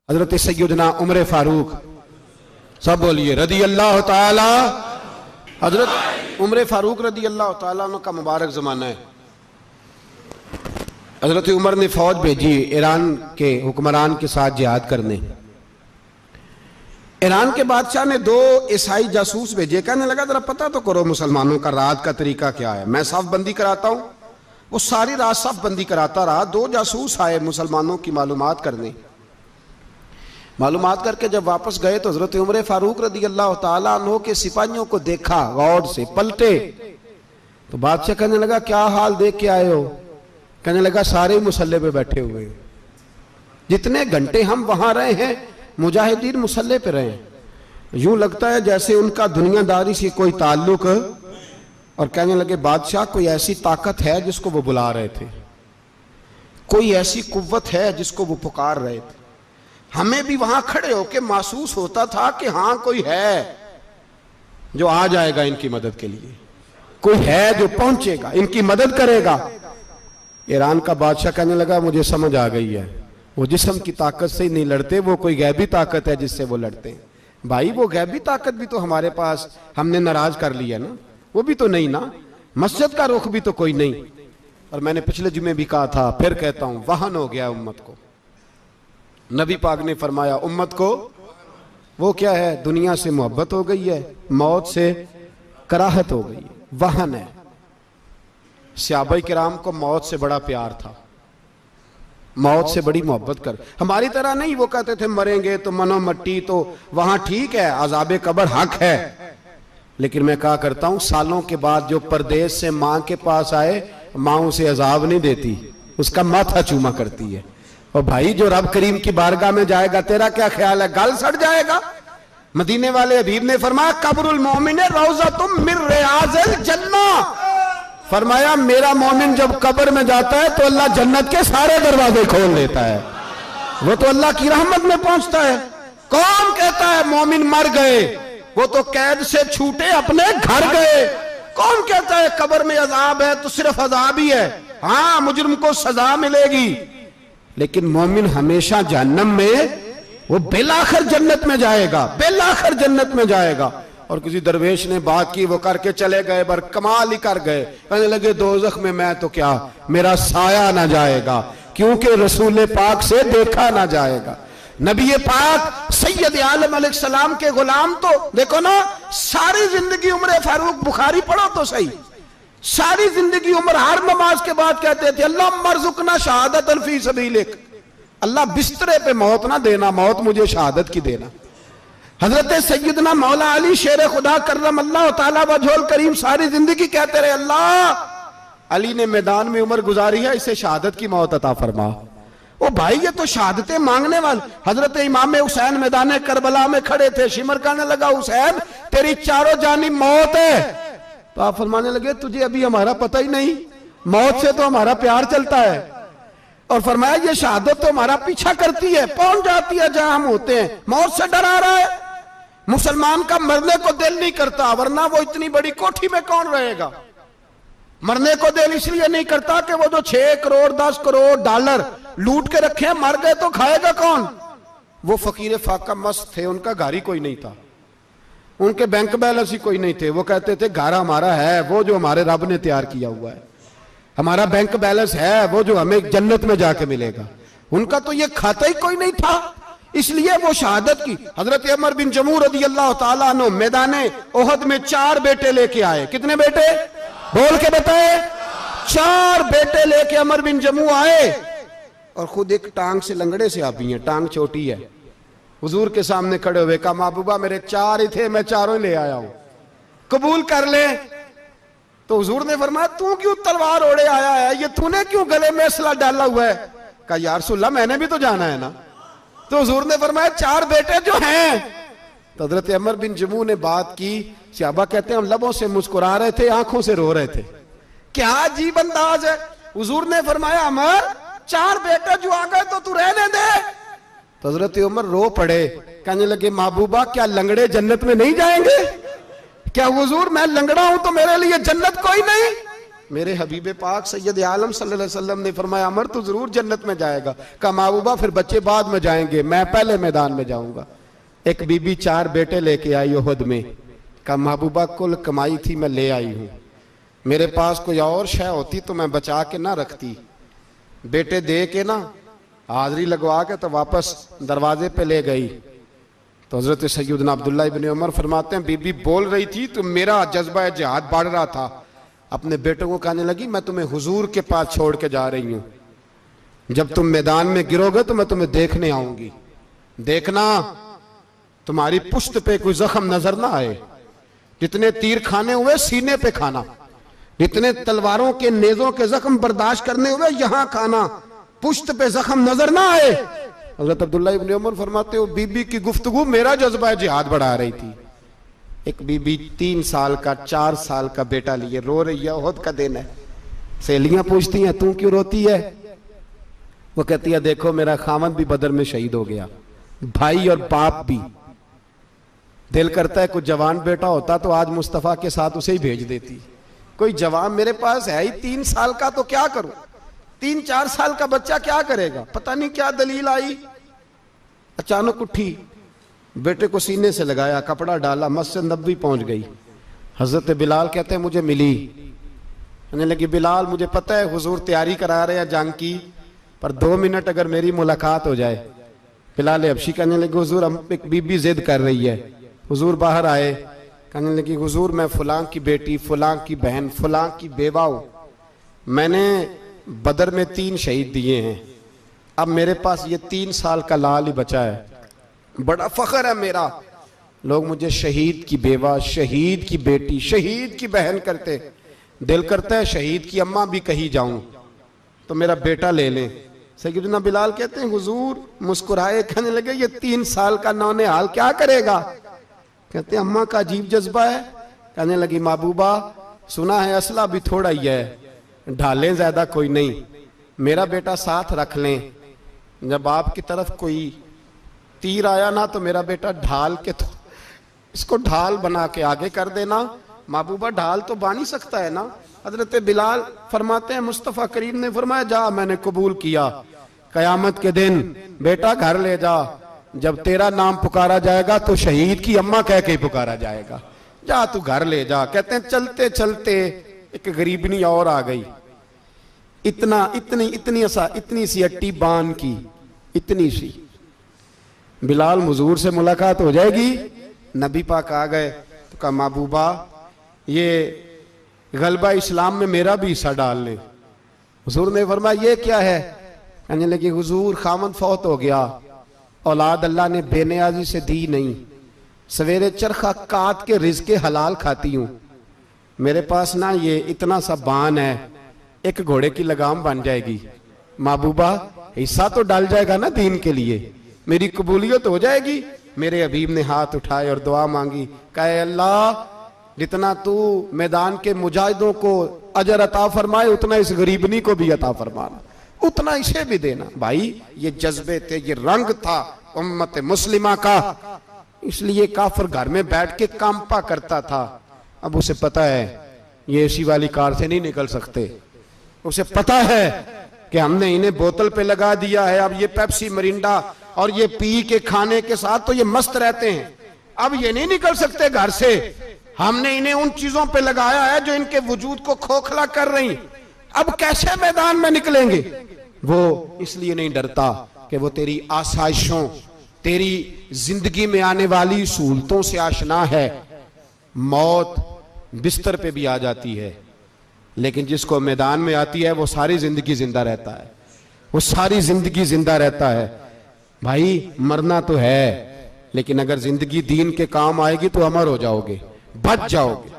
हजरत सैयदना उमर फारूक, सब बोलिए रदी अल्लाह ताला। हजरत उमर फारूक रदी अल्लाह ताला का मुबारक ज़माना है। हजरत उमर ने फौज भेजी ईरान के हुक्मरान के साथ जिहाद करने। ईरान के बादशाह ने 2 ईसाई जासूस भेजे, कहने लगा जरा पता तो करो मुसलमानों का रात का तरीका क्या है, मैं साफ बंदी कराता हूं। वो सारी रात साफ बंदी कराता रहा। 2 जासूस आए मुसलमानों की मालूमात करने। मालूमात करके जब वापस गए तो हजरत उमर फारूक रदी अल्लाह ताला अन्हो के सिपाहियों को देखा, गौर से पलटे तो बादशाह कहने लगा क्या हाल देख के आए हो? कहने लगा सारे मुसल्ले पे बैठे हुए, जितने घंटे हम वहां रहे हैं मुजाहिदीन मुसल्ले पे रहे, यूं लगता है जैसे उनका दुनियादारी से कोई ताल्लुक। और कहने लगे बादशाह कोई ऐसी ताकत है जिसको वो बुला रहे थे, कोई ऐसी कुव्वत है जिसको वो पुकार रहे थे। हमें भी वहां खड़े होकर महसूस होता था कि हाँ कोई है जो आ जाएगा इनकी मदद के लिए, कोई है जो पहुंचेगा इनकी मदद करेगा। ईरान का बादशाह कहने लगा मुझे समझ आ गई है, वो जिस्म की ताकत से ही नहीं लड़ते, वो कोई गैबी ताकत है जिससे वो लड़ते हैं। भाई वो गैबी ताकत भी तो हमारे पास हमने नाराज कर लिया ना, वो भी तो नहीं ना, मस्जिद का रुख भी तो कोई नहीं। और मैंने पिछले जुमे भी कहा था, फिर कहता हूं, वहन हो गया उम्मत को। नबी पाक ने फरमाया उम्मत को वो क्या है, दुनिया से मोहब्बत हो गई है, मौत से कराहत हो गई है, वहन है। सहाबा किराम को मौत से बड़ा प्यार था, मौत से बड़ी मोहब्बत कर। हमारी तरह नहीं, वो कहते थे मरेंगे तो मनो मट्टी, तो वहां ठीक है अज़ाबे कब्र हक है। लेकिन मैं कहा करता हूं सालों के बाद जो परदेश से मां के पास आए, मां उसे अजाब नहीं देती, उसका माथा चूमा करती है। और भाई जो रब करीम की बारगाह में जाएगा, तेरा क्या ख्याल है, गल सड़ जाएगा। मदीने वाले हबीब ने फरमाया कब्रुल मोमिन रौज़तुम मिन रियाज़िल जन्ना, फरमाया मेरा मोमिन जब कब्र में जाता है तो अल्लाह जन्नत के सारे दरवाजे खोल देता है, वो तो अल्लाह की रहमत में पहुंचता है। कौन कहता है मोमिन मर गए, वो तो कैद से छूटे अपने घर गए। कौन कहता है कब्र में अजाब है तो सिर्फ अजाब ही है, हाँ मुजरिम को सजा मिलेगी, लेकिन मोमिन हमेशा जहन्नम में, वो बेलाखिर जन्नत में जाएगा, बेलाखिर जन्नत में जाएगा। और किसी दरवेश ने बात की, वो करके चले गए, बर कमाल ही कर गए, कहने लगे दोज़ख में मैं तो क्या, मेरा साया ना जाएगा, क्योंकि रसूल पाक से देखा ना जाएगा। नबी पाक सैयद आलम अलैहिस्सलाम के गुलाम तो देखो ना, सारी जिंदगी उमर फारूक, बुखारी पढ़ो तो सही, सारी जिंदगी उमर हर नमाज के बाद कहते थे अल्लाह मरजुकना शहादतन फी सबीलिक, अल्लाह बिस्तरे पे मौत ना देना, मौत मुझे शहादत की देना। हजरत सैयदना मौला अली शेर खुदा करम अल्लाह ताला वजहुल करीम सारी जिंदगी कहते रहे अल्लाह अली ने मैदान में उम्र गुजारी है, इसे शहादत की मौत अता फरमा। ओ भाई ये तो शहादतें मांगने वाले। हजरत इमाम हुसैन मैदान करबला में खड़े थे, शिमर कहने लगा हुसैन तेरी चारों जानिब मौत है, तो आप फरमाने लगे तुझे अभी हमारा पता ही नहीं, मौत से तो हमारा प्यार चलता है। और फरमाया ये शहादत तो हमारा पीछा करती है, पहुंच जाती है जहां हम होते हैं, मौत से डरा रहा है। मुसलमान का मरने को दिल नहीं करता, वरना वो इतनी बड़ी कोठी में कौन रहेगा। मरने को दिल इसलिए नहीं करता कि वो जो 6 करोड़ 10 करोड़ डॉलर लूट के रखे, मर गए तो खाएगा कौन। वो फकीर फाका मस्त थे, उनका घर ही कोई नहीं था, उनके बैंक बैलेंस ही कोई नहीं थे। वो कहते थे घर हमारा है वो जो हमारे रब ने तैयार किया हुआ है, हमारा बैंक बैलेंस है वो जो हमें जन्नत में जाके मिलेगा। उनका तो ये खाता ही कोई नहीं था, इसलिए वो शहादत की। हजरत उमर बिन जमू रदी अल्लाह ताला अन्हु मैदाने ओहद में 4 बेटे लेके आए। कितने बेटे बोल के बताए? 4 बेटे लेके उमर बिन जमू आए, और खुद एक टांग से लंगड़े से आप ही हैं, टांग छोटी है। हुजूर के सामने खड़े हुए कहा महबूबा मेरे 4 ही थे, मैं 4 ले आया हूं, कबूल कर ले। तो हुजूर ने फरमाया तू क्यों तलवार ओढ़े आया है, ये तूने क्यों गले में असला डाला हुआ है? कहा या रसूलल्लाह मैंने भी तो जाना है ना। तो हुजूर ने फरमाया 4 बेटे जो हैं। तो हजरत उमर बिन जमू ने बात की, सहाबा कहते हैं हम लबों से मुस्कुरा रहे थे, आंखों से रो रहे थे, क्या अजीब अंदाज है। हुजूर ने फरमाया उमर 4 बेटे जो आ गए तो तू रहने दे। तो हजरत उमर रो पड़े, कहने लगे महबूबा क्या लंगड़े जन्नत में नहीं जाएंगे? क्या हुजूर मैं लंगड़ा हूं तो मेरे लिए जन्नत कोई नहीं? मेरे हबीब पाक सैयद आलम सल्लल्लाहु अलैहि वसल्लम ने फरमाया अमर तो जरूर जन्नत में जाएगा। कहा महबूबा फिर बच्चे बाद में जाएंगे, मैं पहले मैदान में जाऊंगा। एक बीबी 4 बेटे लेके आई उहद में। कहा महबूबा कुल कमाई थी मैं ले आई हूं, मेरे पास कोई और शय होती तो मैं बचा के ना रखती। बेटे दे के ना हाजिरी लगवा के तो वापस दरवाजे पे ले गई। तो हजरत सैयदना अब्दुल्ला इब्न उमर फरमाते हैं बीबी बोल रही थी तो मेरा जज्बा जिहाद बढ़ रहा था। अपने बेटों को कहने लगी मैं तुम्हें हुजूर के पास छोड़ के जा रही हूं, जब तुम मैदान में गिरोगे तो मैं तुम्हें देखने आऊंगी, देखना तुम्हारी पुश्त पे कोई जख्म नजर ना आए। जितने तीर खाने हुए सीने पे खाना, जितने तलवारों के नेजों के जख्म बर्दाश्त करने हुए यहां खाना, पुश्त पे जख्म नजर ना आए। हजरत अब्दुल्ला इब्न उमर फरमाते हो बीबी की गुफ्तगू मेरा जज्बा जिहाद बढ़ा रही थी। एक बीबी 3 साल का 4 साल का बेटा लिए रो रही है, ओहद का दिन है। सहेलियां पूछती हैं तू क्यों रोती है? वो कहती है देखो मेरा खामन भी बदर में शहीद हो गया, भाई और बाप भी। दिल करता है कोई जवान बेटा होता तो आज मुस्तफा के साथ उसे ही भेज देती। कोई जवान मेरे पास है ही 3 साल का तो क्या करूं, 3-4 साल का बच्चा क्या करेगा? पता नहीं क्या दलील आई, अचानक उठी, बेटे को सीने से लगाया, कपड़ा डाला, मस्जिद नबवी पहुंच गई। हजरत बिलाल कहते हैं मुझे मिली, कहने लगी बिलाल मुझे पता है हुजूर तैयारी करा रहे हैं जंग की, पर 2 मिनट अगर मेरी मुलाकात हो जाए। बिलाल हबशी कहने लगे हुजूर हम एक बीबी जिद कर रही है। हुजूर बाहर आए, कहने लगी हुजूर मैं फलां की बेटी, फलां की बहन, फलां की बेवा हूं, मैंने बदर में 3 शहीद दिए हैं, अब मेरे पास ये 3 साल का लाल ही बचा है, बड़ा फख्र है मेरा। लोग मुझे शहीद की बेवा, शहीद की बेटी, शहीद की बहन करते, दिल करता है शहीद की अम्मा भी कहीं जाऊं तो मेरा बेटा ले लें। सैयदना बिलाल कहते हैं हुजूर मुस्कुराए, कहने लगे ये 3 साल का नौनिहाल क्या करेगा? कहते हैं अम्मा का अजीब जज्बा है। कहने लगी महबूबा सुना है असला भी थोड़ा ही है, ढालें ज्यादा कोई नहीं, मेरा बेटा साथ रख लें, जब आपकी तरफ कोई तीर आया ना तो मेरा बेटा ढाल के तो इसको ढाल बना के आगे कर देना। महबूबा ढाल तो बन ही सकता है ना। हजरत बिलाल फरमाते हैं मुस्तफ़ा करीम ने फरमाया जा मैंने कबूल किया, कयामत के दिन बेटा घर ले जा, जब तेरा नाम पुकारा जाएगा तो शहीद की अम्मा कह के ही पुकारा जाएगा, जा तू घर ले जा। कहते हैं चलते चलते एक गरीबनी और आ गई, इतनी सी अट्टी बान की, इतनी सी। बिलाल हुजूर से मुलाकात हो जाएगी, नबी पाक आ गए तो कहा महबूबा ये गलबा इस्लाम में मेरा भी हिस्सा डाल ले। हुजूर ने फरमाया ये क्या है? कहने लगी हुजूर खामन फौत हो गया, औलाद अल्लाह ने बेनियाजी से दी नहीं, सवेरे चरखा काट के रिज़्क़ हलाल खाती हूँ, मेरे पास ना ये इतना सा बान है, एक घोड़े की लगाम बन जाएगी, महबूबा हिस्सा तो डाल जाएगा ना दीन के लिए, मेरी कबूलियत हो जाएगी। मेरे हबीब ने हाथ उठाए और दुआ मांगी, कहे अल्लाह जितना तू मैदान के मुजाहिदों को अजर अता फरमाए उतना इस गरीबनी को भी अता फरमाना, उतना इसे भी देना। भाई ये जज्बे थे, ये रंग था उम्मत मुस्लिमा का, इसलिए काफिर घर में बैठ के कांपा करता था। अब उसे पता है ये एसी वाली कार से नहीं निकल सकते, उसे पता है कि हमने इन्हें बोतल पे लगा दिया है, अब ये पेप्सी मरिंडा और ये पी के खाने के साथ तो ये मस्त रहते हैं, अब ये नहीं निकल सकते घर से, हमने इन्हें उन चीजों पे लगाया है जो इनके वजूद को खोखला कर रही, अब कैसे मैदान में निकलेंगे? वो इसलिए नहीं डरता कि वो तेरी आसाइशों, तेरी जिंदगी में आने वाली सहूलतों से आशना है। मौत बिस्तर पे भी आ जाती है, लेकिन जिसको मैदान में आती है वो सारी जिंदगी जिंदा रहता है, वो सारी जिंदगी जिंदा रहता है। भाई मरना तो है, लेकिन अगर जिंदगी दीन के काम आएगी तो अमर हो जाओगे, बच जाओगे।